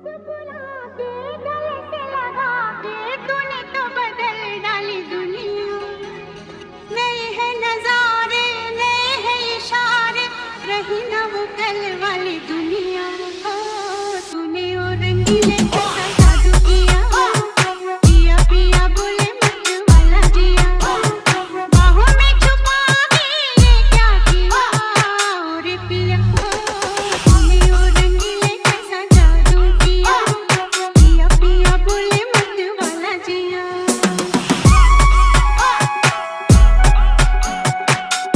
मुस्कुरा के गले से लगा के तूने तो बदल डाली दुनिया। नए हैं नजारे, नए हैं इशारे, रही ना वो कल वाली दुनिया। ओ तूने और रंगीले